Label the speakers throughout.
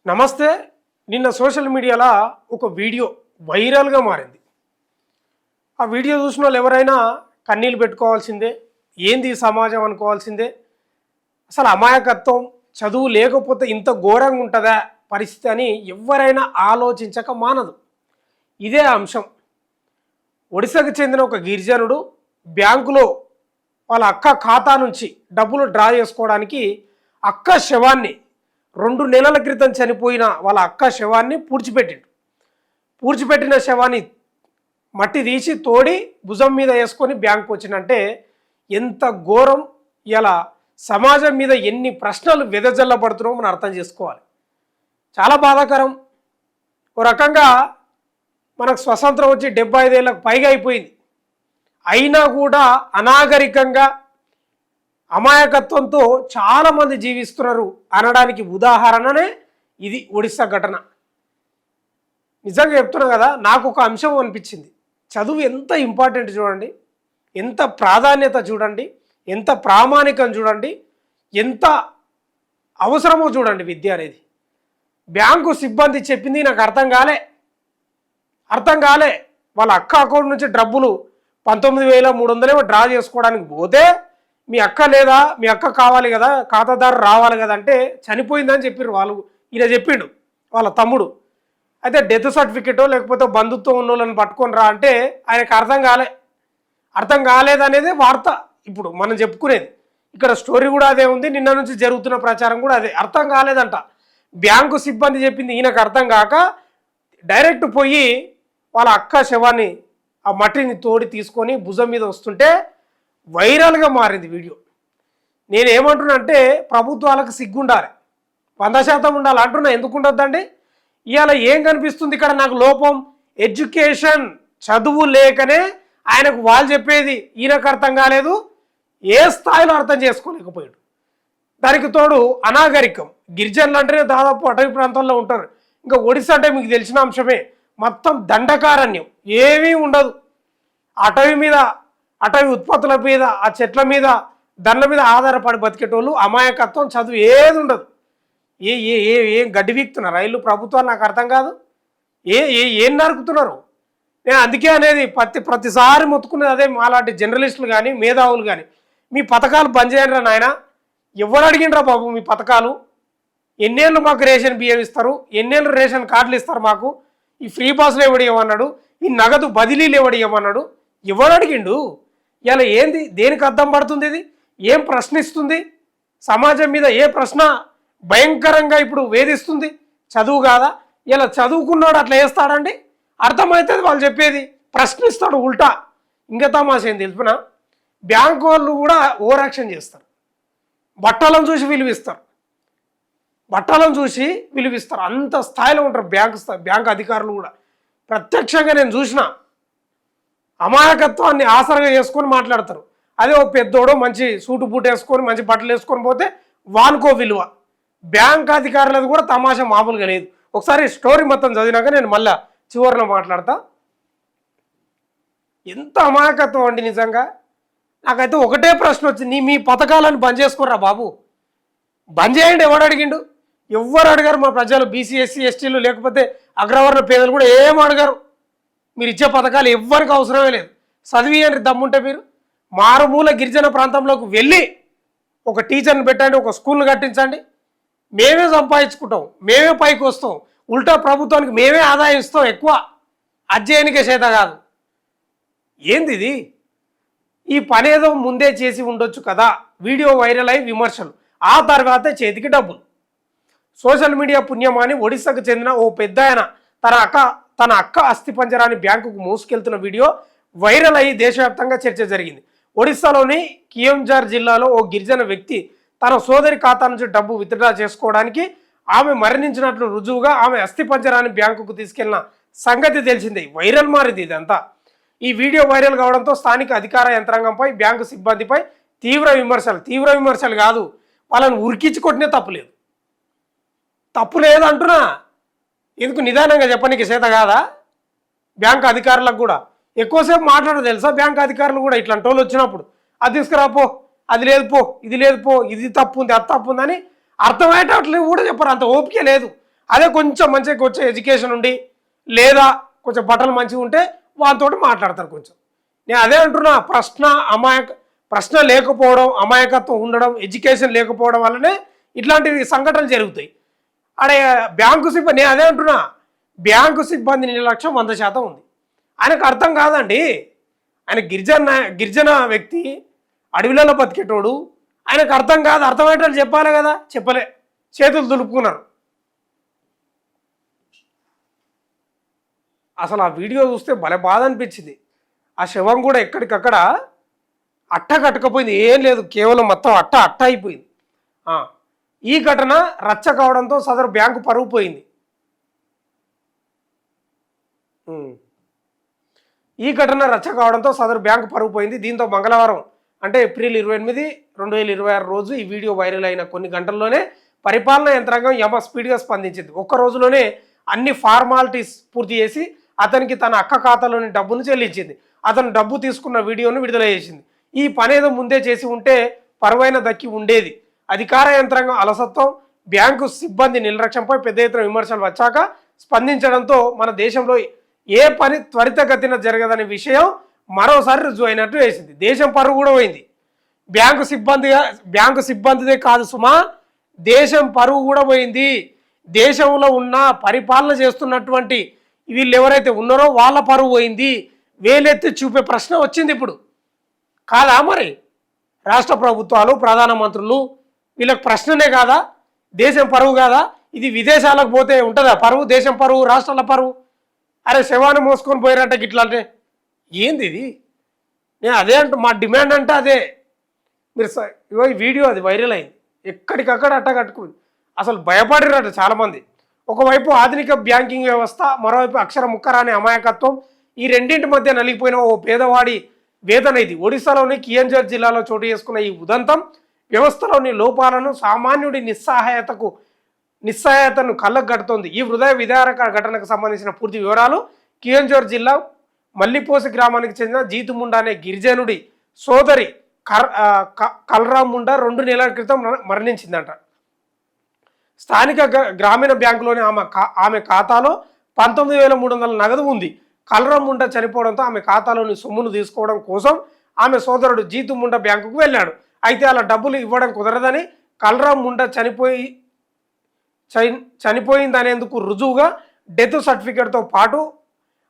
Speaker 1: నమస్తే. నిన్న సోషల్ మీడియాలో ఒక వీడియో వైరల్గా మారింది. ఆ వీడియో చూసిన వాళ్ళు ఎవరైనా కన్నీళ్ళు పెట్టుకోవాల్సిందే, ఏంది ఈ సమాజం అనుకోవాల్సిందే. అసలు అమాయకత్వం, చదువు లేకపోతే ఇంత ఘోరంగా ఉంటుందా పరిస్థితి అని ఎవరైనా ఆలోచించక మానదు. ఇదే అంశం. ఒడిశాకు చెందిన ఒక గిరిజనుడు బ్యాంకులో వాళ్ళ అక్క ఖాతా నుంచి డబ్బులు డ్రా చేసుకోవడానికి అక్క శవాన్ని 2 నెలల క్రితం చనిపోయిన వాళ్ళ అక్క శవాన్ని పూడ్చిపెట్టిన శవాన్ని మట్టి తీసి తోడి భుజం మీద వేసుకొని బ్యాంకు వచ్చినంటే ఎంత ఘోరం. ఇలా సమాజం మీద ఎన్ని ప్రశ్నలు వెదజల్లబడుతున్నామో మనం అర్థం చేసుకోవాలి. చాలా బాధాకరం. ఓ రకంగా మనకు స్వతంత్రం వచ్చి 75 ఏళ్ళకు పైగా అయిపోయింది. అయినా కూడా అనాగరికంగా అమాయకత్వంతో చాలామంది జీవిస్తున్నారు అనడానికి ఉదాహరణనే ఇది ఒడిశా ఘటన. నిజంగా చెప్తున్నా కదా, నాకు ఒక అంశం అనిపించింది. చదువు ఎంత ఇంపార్టెంట్ చూడండి, ఎంత ప్రాధాన్యత చూడండి, ఎంత ప్రామాణికం చూడండి, ఎంత అవసరమో చూడండి విద్య అనేది. బ్యాంకు సిబ్బంది చెప్పింది నాకు అర్థం కాలే. వాళ్ళ అక్క అకౌంట్ నుంచి డబ్బులు 19,300 డ్రా చేసుకోవడానికి పోతే మీ అక్క లేదా, మీ అక్క కావాలి కదా, ఖాతాదారు రావాలి కదా అంటే చనిపోయిందని చెప్పారు వాళ్ళు. ఈయన చెప్పిండు వాళ్ళ తమ్ముడు. అయితే డెత్ సర్టిఫికెటో లేకపోతే బంధుత్వం ఉన్న వాళ్ళని పట్టుకొని రా అంటే ఆయనకు అర్థం కాలేదనేదే వార్త ఇప్పుడు మనం చెప్పుకునేది. ఇక్కడ స్టోరీ కూడా అదే ఉంది, నిన్న నుంచి జరుగుతున్న ప్రచారం కూడా అదే. అర్థం కాలేదంట. బ్యాంకు సిబ్బంది చెప్పింది ఈయనకు అర్థం కాక డైరెక్ట్ పోయి వాళ్ళ అక్క శవాన్ని ఆ మట్టిని తోడి తీసుకొని భుజం మీద వస్తుంటే వైరల్గా మారింది వీడియో. నేనేమంటున్నానంటే ప్రభుత్వాలకు సిగ్గుండాలి, 100% ఉండాలి అంటున్నా. ఎందుకు ఉండొద్దండి? ఇవాళ ఏం కనిపిస్తుంది ఇక్కడ నాకు లోపం? ఎడ్యుకేషన్, చదువు లేకనే ఆయనకు వాళ్ళు చెప్పేది ఈయనకు అర్థం కాలేదు, ఏ స్థాయిలో అర్థం చేసుకోలేకపోయాడు. దానికి తోడు అనాగరికం. గిరిజనులు అంటేనే దాదాపు అటవీ ప్రాంతాల్లో ఉంటారు. ఇంకా ఒడిశా అంటే మీకు తెలిసిన అంశమే. మొత్తం దండకారణ్యం, ఏమీ ఉండదు. అటవీ ఉత్పత్తుల మీద, ఆ చెట్ల మీద, దండ్ల మీద ఆధారపడి బతికేటోళ్ళు. అమాయకత్వం, చదువు ఏది ఉండదు. ఏం గడ్డి వీక్తున్నారు రైళ్ళు ప్రభుత్వాలు నాకు అర్థం కాదు. ఏం నరుకుతున్నారు? నేను అందుకే అనేది ప్రతిసారి మొత్తుకునేది అదే. మాలాంటి జర్నలిస్టులు కానీ మేధావులు కానీ మీ పథకాలు బంద్ చేయండి నాయన. ఎవరు అడిగిండ్రా బాబు మీ పథకాలు? ఎన్నేళ్ళు మాకు రేషన్ బియ్యం ఇస్తారు, ఎన్నేళ్ళు రేషన్ కార్డులు ఇస్తారు మాకు? ఈ ఫ్రీ పాస్లు ఎవడు ఇవ్వమన్నాడు, ఈ నగదు బదిలీలు ఎవడు ఇవ్వమన్నాడు? ఎవడు అడిగిండు? ఇలా ఏంది? దేనికి అర్థం పడుతుంది ఇది? ఏం ప్రశ్నిస్తుంది? సమాజం మీద ఏ ప్రశ్న భయంకరంగా ఇప్పుడు వేధిస్తుంది? చదువు కాదా? ఇలా చదువుకున్నాడు అట్లా వేస్తాడండి? అర్థమవుతుంది వాళ్ళు చెప్పేది, ప్రశ్నిస్తాడు ఉల్టా. ఇంకా తమాష ఏం తెలుపునా, బ్యాంకు వాళ్ళు కూడా ఓవర్ యాక్షన్ చేస్తారు. బట్టలను చూసి విలువిస్తారు. అంత స్థాయిలో ఉంటారు బ్యాంకు అధికారులు కూడా. ప్రత్యక్షంగా నేను చూసిన. అమాయకత్వాన్ని ఆసరగా చేసుకొని మాట్లాడతారు. అదే ఓ పెద్దోడో మంచి సూటు బూట్ వేసుకొని మంచి బట్టలు వేసుకొని పోతే వానుకో విలువ. బ్యాంక్ అధికారులది కూడా తమాషా మామూలుగా లేదు. ఒకసారి స్టోరీ మొత్తం చదివినాక నేను మళ్ళీ చివరిలో మాట్లాడతా. ఎంత అమాయకత్వం అండి నిజంగా. నాకైతే ఒకటే ప్రశ్న వచ్చింది, మీ పథకాలను బంద్ చేసుకోర్రా బాబు, బంద్ చేయండి. ఎవడు అడిగిండు? ఎవ్వరు అడిగారు. మా ప్రజలు బీసీ, ఎస్సీ, ఎస్టీలు లేకపోతే అగ్రవర్ణ పేదలు కూడా ఏం అడిగారు. మీరు ఇచ్చే పథకాలు ఎవ్వరికి అవసరమే లేదు. చదివియండి దమ్ముంటే. మీరు మారుమూల గిరిజన ప్రాంతంలోకి వెళ్ళి ఒక టీచర్ని పెట్టండి, ఒక స్కూల్ని కట్టించండి. మేమే సంపాదించుకుంటాం, మేమే పైకి వస్తాం. ఉల్టా ప్రభుత్వానికి మేమే ఆదాయం ఇస్తాం ఎక్కువ. అధ్యయనికే చేత కాదు. ఏంది ఇది? ఈ పని ఏదో ముందే చేసి ఉండొచ్చు కదా. వీడియో వైరల్ అయి విమర్శలు, ఆ తర్వాతే చేతికి డబ్బులు. సోషల్ మీడియా పుణ్యమాని ఒడిశాకు చెందిన ఓ పెద్ద ఆయన తన అక్క అస్థిపంజరాన్ని బ్యాంకుకు మోసుకెళ్తున్న వీడియో వైరల్ అయ్యి దేశవ్యాప్తంగా చర్చ జరిగింది. ఒడిశాలోని కియోంఝార్ జిల్లాలో ఓ గిరిజన వ్యక్తి తన సోదరి ఖాతా నుంచి డబ్బు విత్డ్రా చేసుకోవడానికి ఆమె మరణించినట్లు రుజువుగా ఆమె అస్థిపంజరాన్ని బ్యాంకుకు తీసుకెళ్లిన సంగతి తెలిసిందే. వైరల్ మారింది ఇదంతా. ఈ వీడియో వైరల్ కావడంతో స్థానిక అధికార యంత్రాంగంపై, బ్యాంకు సిబ్బందిపై తీవ్ర విమర్శలు కాదు, వాళ్ళని ఉరికించి కొట్టినే తప్పు లేదంటున్నా. ఎందుకు నిదానంగా చెప్పనీకి చేత కాదా? బ్యాంకు అధికారులకు కూడా ఎక్కువసేపు మాట్లాడదు తెలుసా? బ్యాంకు అధికారులు కూడా ఇట్లాంటి వాళ్ళు వచ్చినప్పుడు అది తీసుకురాపో, అది లేదు పో, ఇది లేదు పో, ఇది తప్పు ఉంది, అది తప్పు ఉందని అర్థమయ్యేటట్లు కూడా చెప్పరు. అంత ఓపిక లేదు. అదే కొంచెం మంచిగా వచ్చే ఎడ్యుకేషన్ ఉండి లేదా కొంచెం బట్టలు మంచిగా ఉంటే వాళ్ళతో మాట్లాడతారు కొంచెం. నేను అదే అంటున్నా, ప్రశ్న లేకపోవడం, అమాయకత్వం ఉండడం, ఎడ్యుకేషన్ లేకపోవడం వల్లనే ఇట్లాంటివి సంఘటనలు జరుగుతాయి. అడే బ్యాంకు సిబ్బంది, నేను అదే అంటున్నా, బ్యాంకు సిబ్బంది నిర్లక్ష్యం 100% ఉంది. ఆయనకు అర్థం కాదండి. ఆయన గిరిజన వ్యక్తి, అడవిలలో బతికేటోడు, ఆయనకు అర్థం కాదు. అర్థమయ్యేటట్లు చెప్పాలి కదా, చెప్పలే, చేతులు దులుపుకున్నారు. అసలు ఆ వీడియో చూస్తే భలే బాధ అనిపించింది. ఆ శవం కూడా ఎక్కడికక్కడ అట్ట కట్టుకపోయింది, ఏం లేదు, కేవలం మొత్తం అట్ట అయిపోయింది. ఈ ఘటన రచ్చ కావడంతో సదరు బ్యాంకు పరువు పోయింది. దీంతో మంగళవారం అంటే ఏప్రిల్ 28, 2026 రోజు ఈ వీడియో వైరల్ అయిన కొన్ని గంటల్లోనే పరిపాలనా యంత్రాంగం యమ స్పీడ్గా స్పందించింది. ఒక్క రోజులోనే అన్ని ఫార్మాలిటీస్ పూర్తి చేసి అతనికి తన అక్క ఖాతాలోని డబ్బును చెల్లించింది. అతను డబ్బు తీసుకున్న వీడియోను విడుదల చేసింది. ఈ పనేదో ముందే చేసి ఉంటే పరువైన దక్కి ఉండేది. అధికార యంత్రాంగం అలసత్వం, బ్యాంకు సిబ్బంది నిర్లక్ష్యంపై పెద్ద ఎత్తున విమర్శలు వచ్చాక స్పందించడంతో మన దేశంలో ఏ పని త్వరితగతిన జరగదనే విషయం మరోసారి రుజువు అయినట్టు వేసింది. దేశం పరువు కూడా పోయింది. బ్యాంకు సిబ్బందిదే కాదు సుమా, దేశం పరువు కూడా పోయింది. దేశంలో ఉన్న పరిపాలన చేస్తున్నటువంటి వీళ్ళు ఎవరైతే ఉన్నారో వాళ్ళ పరువు పోయింది. వేలెత్తి చూపే ప్రశ్న వచ్చింది ఇప్పుడు, కాదా మరి? రాష్ట్ర ప్రభుత్వాలు, ప్రధానమంత్రులు, వీళ్ళకి ప్రశ్ననే కాదా? దేశం పరువు కాదా? ఇది విదేశాలకు పోతే ఉంటుందా పరువు? దేశం పరువు, రాష్ట్రాల పరువు. అరే శవాన్ని మోసుకొని పోయారంటే గిట్లా అంటే ఏంది ఇది? నేను అదే మా డిమాండ్ అంటే అదే. మీరు ఇగో ఈ వీడియో అది వైరల్ అయింది, ఎక్కడికక్కడ అట్ట కట్టుకుంది. అసలు భయపడిరట చాలామంది. ఒకవైపు ఆధునిక బ్యాంకింగ్ వ్యవస్థ, మరోవైపు అక్షర ముక్కరాని అమాయకత్వం, ఈ రెండింటి మధ్య నలిగిపోయిన ఓ పేదవాడి వేదన ఇది. ఒడిశాలోని కియంజర్ జిల్లాలో చోటు చేసుకున్న ఈ ఉదంతం వ్యవస్థలోని లోపాలను, సామాన్యుడి నిస్సహాయతను కళ్ళకు కడుతోంది. ఈ హృదయ విదారక ఘటనకు సంబంధించిన పూర్తి వివరాలు కియంజర్ జిల్లా మల్లిపోసి గ్రామానికి చెందిన జీతుముండా అనే గిరిజనుడి సోదరి కల్రామ్ ముండా 2 నెలల క్రితం మరణించిందంట. స్థానిక గ్రామీణ బ్యాంకులోని ఆమె ఖాతాలో 19,300 నగదు ఉంది. కల్రామ్ ముండా చనిపోవడంతో ఆమె ఖాతాలోని సొమ్మును తీసుకోవడం కోసం ఆమె సోదరుడు జీతుముండా బ్యాంకుకు వెళ్ళాడు. అయితే అలా డబ్బులు ఇవ్వడం కుదరదని, కల్రామ్ ముండా చనిపోయిందనేందుకు రుజువుగా డెత్ సర్టిఫికేట్తో పాటు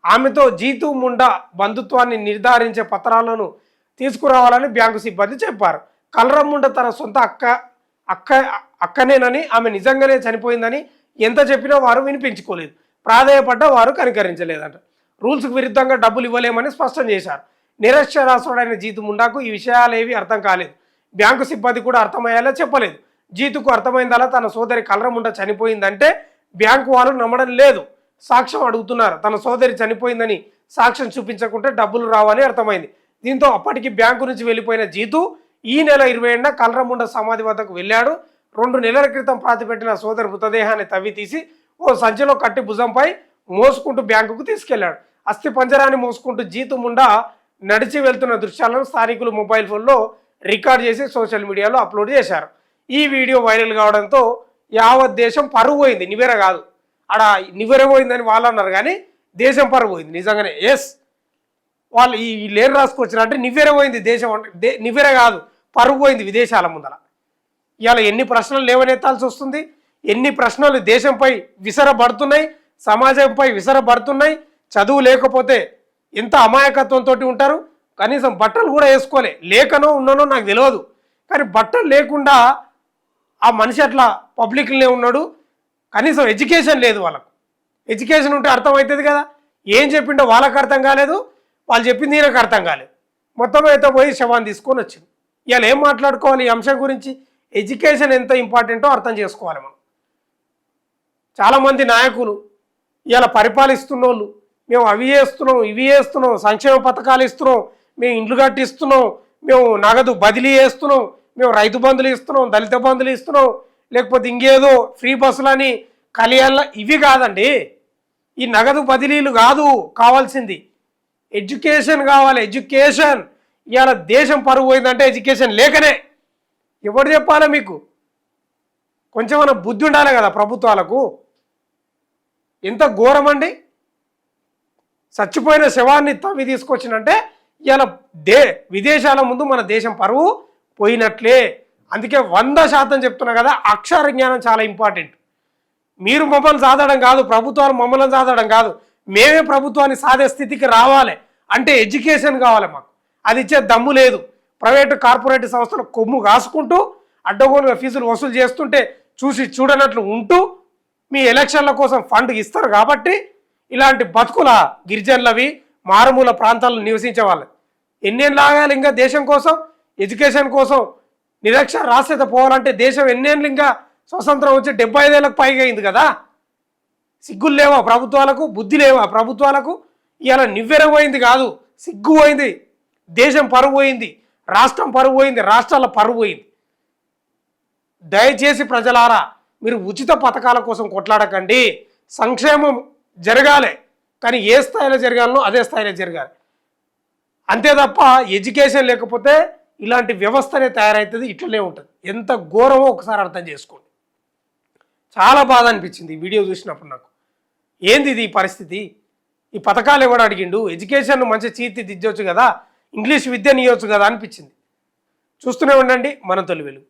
Speaker 1: ఆమెతో జీతుముండా బంధుత్వాన్ని నిర్ధారించే పత్రాలను తీసుకురావాలని బ్యాంకు సిబ్బంది చెప్పారు. కల్రామ్ ముండా తన సొంత అక్కనేనని, ఆమె నిజంగానే చనిపోయిందని ఎంత చెప్పినా వారు వినిపించుకోలేదు. ప్రాధేయపడ్డ వారు కనికరించలేదంట. రూల్స్కు విరుద్ధంగా డబ్బులు ఇవ్వలేమని స్పష్టం చేశారు. నిరక్షరాస్యుడైన జీతుముండాకు ఈ విషయాలేవి అర్థం కాలేదు. బ్యాంకు సిబ్బంది కూడా అర్థమయ్యేలా చెప్పలేదు. జీతుకు అర్థమైందలా తన సోదరి కల్రామ్ ముండా చనిపోయిందంటే బ్యాంకు వాళ్ళు నమ్మడం లేదు. సాక్ష్యం అడుగుతున్నారు. తన సోదరి చనిపోయిందని సాక్ష్యం చూపించకుంటే డబ్బులు రావని అర్థమైంది. దీంతో అప్పటికి బ్యాంకు నుంచి వెళ్ళిపోయిన జీతు ఈ నెల 27న కల్రామ్ ముండా సమాధి వద్దకు వెళ్ళాడు. 2 నెలల క్రితం పాతిపెట్టిన సోదరి మృతదేహాన్ని తవ్వి తీసి ఓ సంచిలో కట్టి భుజంపై మోసుకుంటూ బ్యాంకుకు తీసుకెళ్లాడు. అస్థి పంజరాన్ని మోసుకుంటూ జీతుముండా నడిచి వెళ్తున్న దృశ్యాలను స్థానికులు మొబైల్ ఫోన్లో రికార్డ్ చేసి సోషల్ మీడియాలో అప్లోడ్ చేశారు. ఈ వీడియో వైరల్ కావడంతో యావత్ దేశం పరువు పోయింది. నివేర కాదు, ఆడ నివేర పోయిందని వాళ్ళు అన్నారు, కానీ దేశం పరువు పోయింది నిజంగానే. వాళ్ళు ఈ లేరు రాసుకొచ్చినట్టే నివేర పోయింది దేశం, అంటే నివేర కాదు, పరువు పోయింది విదేశాల ముందర. ఇవాళ ఎన్ని ప్రశ్నలు లేవనెత్తాల్సి వస్తుంది, ఎన్ని ప్రశ్నలు దేశంపై విసరబడుతున్నాయి, సమాజంపై విసరబడుతున్నాయి. చదువు లేకపోతే ఎంత అమాయకత్వంతో ఉంటారు. కనీసం బట్టలు కూడా వేసుకోలే, లేకనో ఉన్ననో నాకు తెలియదు, కానీ బట్టలు లేకుండా ఆ మనిషి అట్లా పబ్లిక్లోనే ఉన్నాడు. కనీసం ఎడ్యుకేషన్ లేదు వాళ్ళకు. ఎడ్యుకేషన్ ఉంటే అర్థమవుతుంది కదా. ఏం చెప్పిండో వాళ్ళకి అర్థం కాలేదు, వాళ్ళు చెప్పింది ఈయనకు అర్థం కాలేదు. మొత్తం అయితే పోయి శవాన్ని తీసుకొని వచ్చింది. ఇవాళ ఏం మాట్లాడుకోవాలి ఈ అంశం గురించి? ఎడ్యుకేషన్ ఎంత ఇంపార్టెంటో అర్థం చేసుకోవాలి మనం. చాలామంది నాయకులు ఇవాళ పరిపాలిస్తున్న వాళ్ళు, మేము అవి చేస్తున్నాం, ఇవి చేస్తున్నాం, సంక్షేమ పథకాలు ఇస్తున్నాం, మేము ఇండ్లు కట్టిస్తున్నాం, మేము నగదు బదిలీ చేస్తున్నాం, మేము రైతు బంధులు ఇస్తున్నాం, దళిత బంధులు ఇస్తున్నాం, లేకపోతే ఇంకేదో ఫ్రీ బస్సులని కలియాల, ఇవి కాదండి. ఈ నగదు బదిలీలు కాదు కావాల్సింది, ఎడ్యుకేషన్ కావాలి. ఎడ్యుకేషన్. ఇవాళ దేశం పరువు పోయిందంటే ఎడ్యుకేషన్ లేకనే. ఎవరు చెప్పాలి మీకు? కొంచెం బుద్ధి ఉండాలి కదా ప్రభుత్వాలకు. ఎంత ఘోరం అండి. చచ్చిపోయిన శవాన్ని తవ్వి తీసుకొచ్చినంటే ఇలా విదేశాల ముందు మన దేశం పరువు పోయినట్లే. అందుకే 100% చెప్తున్నా కదా, అక్షర జ్ఞానం చాలా ఇంపార్టెంట్. మీరు మమ్మల్ని సాధడం కాదు, ప్రభుత్వాలు మమ్మల్ని సాధడం కాదు, మేమే ప్రభుత్వాన్ని సాధే స్థితికి రావాలి. అంటే ఎడ్యుకేషన్ కావాలి మాకు. అది ఇచ్చే దమ్ము లేదు. ప్రైవేటు కార్పొరేట్ సంస్థలు కొమ్ము కాసుకుంటూ అడ్డగోలుగా ఫీజులు వసూలు చేస్తుంటే చూసి చూడనట్లు ఉంటూ మీ ఎలక్షన్ల కోసం ఫండ్ ఇస్తారు కాబట్టి ఇలాంటి బతుకుల గిరిజనులవి మారుమూల ప్రాంతాల్లో నివసించే వాళ్ళు ఎన్నేళ్ళు ఆగాలి ఇంకా దేశం కోసం, ఎడ్యుకేషన్ కోసం. నిరక్షరాస్యత పోవాలంటే దేశం ఎన్నేళ్ళు ఇంకా స్వతంత్రం వచ్చి 75 ఏళ్ళకు పైగా అయింది కదా. సిగ్గులు లేవా ప్రభుత్వాలకు, బుద్ధి లేవా ప్రభుత్వాలకు? ఇవాళ నివ్వెరపోయింది కాదు, సిగ్గు పోయింది, దేశం పరువు పోయింది, రాష్ట్రం పరువు పోయింది, రాష్ట్రాల పరువు పోయింది. దయచేసి ప్రజలారా, మీరు ఉచిత పథకాల కోసం కొట్లాడకండి. సంక్షేమం జరగాలి, కానీ ఏ స్థాయిలో జరగాలనో అదే స్థాయిలో జరగాలి. అంతే తప్ప ఎడ్యుకేషన్ లేకపోతే ఇలాంటి వ్యవస్థనే తయారవుతుంది, ఇట్లనే ఉంటుంది. ఎంత ఘోరమో ఒకసారి అర్థం చేసుకోండి. చాలా బాధ అనిపించింది ఈ వీడియో చూసినప్పుడు నాకు. ఏంది ఇది పరిస్థితి? ఈ పథకాలు ఎవడు అడిగిండు? ఎడ్యుకేషన్ మంచి తీర్చిదిద్దొచ్చు కదా, ఇంగ్లీష్ విద్యని ఇవ్వచ్చు కదా అనిపించింది. చూస్తూనే ఉండండి మన తొలి వెలుగు.